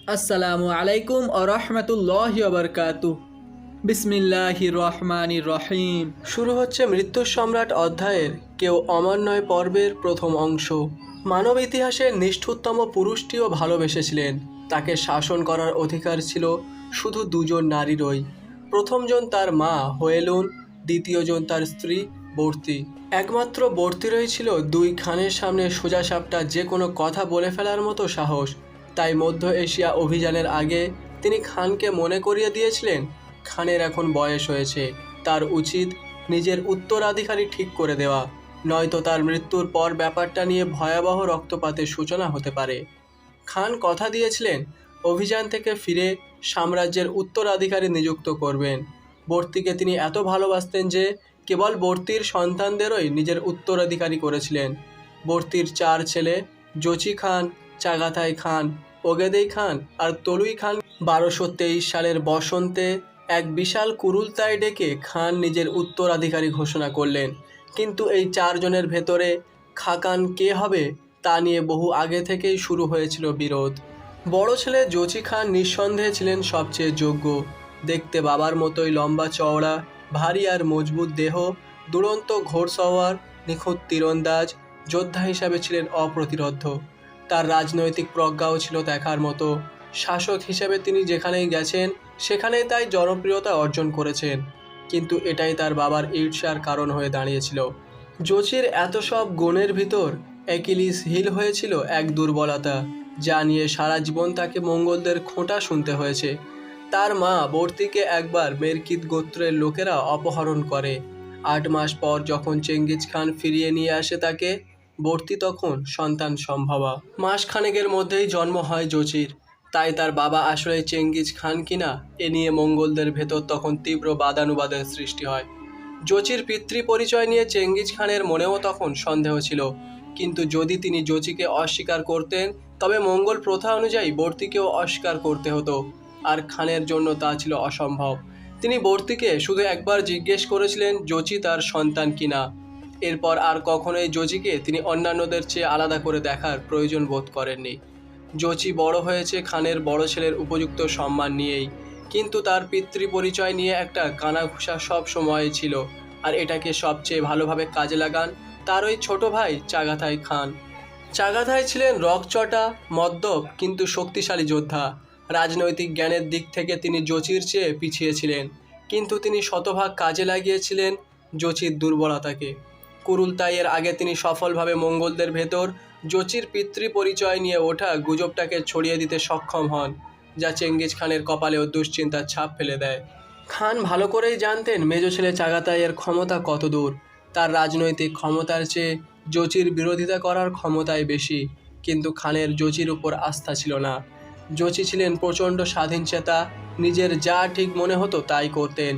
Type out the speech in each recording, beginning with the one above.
আসসালামু আলাইকুম ও রহমতুল্লাহি ওয়া বারাকাতুহু। বিসমিল্লাহির রহমানির রহিম। শুরু হচ্ছে মৃত্যুর সম্রাট অধ্যায়ের কেউ অমর নয় পর্বের প্রথম অংশ। মানব ইতিহাসের নিষ্ঠুরতম পুরুষটিও ভালোবেসেছিলেন। তাকে শাসন করার অধিকার ছিল শুধু দুজন নারীরই। প্রথমজন তার মা হোয়েলুন, দ্বিতীয়জন তার স্ত্রী বর্তি। একমাত্র বর্তিরই ছিল দুই খানের সামনে সোজাসাপটা যে কোনো কথা বলে ফেলার মতো সাহস। তাই মধ্য এশিয়া অভিযানের আগে তিনি খানকে মনে করিয়ে দিয়েছিলেন, খানের এখন বয়স হয়েছে, তার উচিত নিজের উত্তরাধিকারী ঠিক করে দেওয়া, নয়তো তার মৃত্যুর পর ব্যাপারটা নিয়ে ভয়াবহ রক্তপাতের সূচনা হতে পারে। খান কথা দিয়েছিলেন অভিযান থেকে ফিরে সাম্রাজ্যের উত্তরাধিকারী নিযুক্ত করবেন। বর্তিকে তিনি এত ভালোবাসতেন যে কেবল বর্তির সন্তানদেরই নিজের উত্তরাধিকারী করেছিলেন। বর্তির চার ছেলে জচি খান, চাগাতাই খান, ওগেদেই খান আর তলুই খান 1223 সালের বসন্তে এক বিশাল কুরুলতায় ডেকে খান নিজের উত্তরাধিকারী ঘোষণা করলেন। কিন্তু এই চারজনের ভেতরে খাকান কে হবে তা নিয়ে বহু আগে থেকেই শুরু হয়েছিল বিরোধ। বড় ছেলে জচি খান নিঃসন্দেহে ছিলেন সবচেয়ে যোগ্য। দেখতে বাবার মতোই লম্বা চওড়া, ভারী আর মজবুত দেহ, দুরন্ত ঘোড়সওয়ার, নিখুঁত তীরন্দাজ, যোদ্ধা হিসাবে ছিলেন অপ্রতিরোধ্য। তার রাজনৈতিক প্রজ্ঞাও ছিল দেখার মতো। শাসক হিসেবে তিনি যেখানেই গেছেন সেখানেই তাই জনপ্রিয়তা অর্জন করেছেন। কিন্তু এটাই তার বাবার ঈর্ষার কারণ হয়ে দাঁড়িয়েছিল। জোচির এত সব গুণের ভিতর অ্যাকিলিস হিল হয়েছিল এক দুর্বলতা, যা নিয়ে সারা জীবন তাকে মঙ্গলদের খোঁটা শুনতে হয়েছে। তার মা বর্তিকে একবার মেরকিত গোত্রের লোকেরা অপহরণ করে। 8 মাস পর যখন চেঙ্গিজ খান ফিরিয়ে নিয়ে আসে তাকে, বর্তি তখন সন্তান সম্ভবা। মাস খানেকের মধ্যেই জন্ম হয় জোচির। তাই তার বাবা আসলে চেঙ্গিজ খান কিনা এ নিয়ে মঙ্গলদের ভেতর তখন তীব্র বাদানুবাদের সৃষ্টি হয়। জোচির পিতৃ পরিচয় নিয়ে চেঙ্গিজ খানের মনেও তখন সন্দেহ ছিল। কিন্তু যদি তিনি জোচিকে অস্বীকার করতেন তবে মঙ্গল প্রথা অনুযায়ী বর্তিকেও অস্বীকার করতে হতো, আর খানের জন্য তা ছিল অসম্ভব। তিনি বর্তিকে শুধু একবার জিজ্ঞেস করেছিলেন জোচি তার সন্তান কিনা। এরপর আর কখনোই জোচিকে তিনি অন্যান্যদের চেয়ে আলাদা করে দেখার প্রয়োজন বোধ করেননি। জোচি বড় হয়েছে খানের বড় ছেলের উপযুক্ত সম্মান নিয়েই, কিন্তু তার পিতৃ পরিচয় নিয়ে একটা কানাঘুষা সব সময় ছিল, আর এটাকে সবচেয়ে ভালোভাবে কাজে লাগান তার ওই ছোট ভাই চাগাতাই খান। চাগাতাই ছিলেন রগচটা, মদ্যপ কিন্তু শক্তিশালী যোদ্ধা। রাজনৈতিক জ্ঞানের দিক থেকে তিনি জোচির চেয়ে পিছিয়ে ছিলেন, কিন্তু তিনি শতভাগ কাজে লাগিয়েছিলেন জোচির দুর্বলতাকে। কুরুলতাইয়ের আগে তিনি সফলভাবে মঙ্গলদের ভেতর জোচির পিতৃ পরিচয় নিয়ে ওঠা গুজবটাকে ছড়িয়ে দিতে সক্ষম হন, যা চেঙ্গিজ খানের কপালেও দুশ্চিন্তার ছাপ ফেলে দেয়। খান ভালো করেই জানতেন মেজ ছেলে চাগাতাইয়ের ক্ষমতা কত দূর। তার রাজনৈতিক ক্ষমতার চেয়ে জোচির বিরোধিতা করার ক্ষমতাই বেশি, কিন্তু খানের জোচির উপর আস্থা ছিল না। জোচি ছিলেন প্রচণ্ড স্বাধীনচেতা, নিজের যা ঠিক মনে হতো তাই করতেন।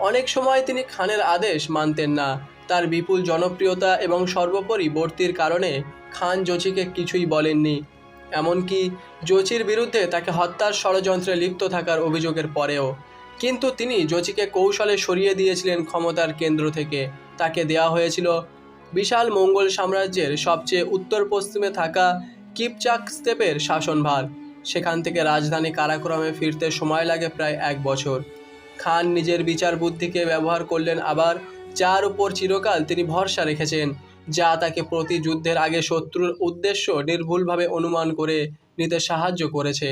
অনেক সময় তিনি খানের আদেশ মানতেন না। তার বিপুল জনপ্রিয়তা এবং সর্বোপরি বর্তির কারণে খান জোচিকে কিছুই বলেননি, এমনকি জোচির বিরুদ্ধে তাকে হত্যার ষড়যন্ত্রে লিপ্ত থাকার অভিযোগের পরেও। কিন্তু তিনি জোচিকে কৌশলে সরিয়ে দিয়েছিলেন ক্ষমতার কেন্দ্র থেকে। তাকে দেওয়া হয়েছিল বিশাল মঙ্গল সাম্রাজ্যের সবচেয়ে উত্তর পশ্চিমে থাকা কিপচাক স্তেপের শাসনভার। সেখান থেকে রাজধানী কারাকোরামে ফিরতে সময় লাগে প্রায় 1 বছর। খান নিজের বিচার বুদ্ধিকে ব্যবহার করলেন আবার, যার উপর চিরকাল তিনি ভরসা রেখেছেন, যা তাকে প্রতি যুদ্ধের আগে শত্রুর উদ্দেশ্য নির্ভুলভাবে অনুমান করে নিতে সাহায্য করেছে।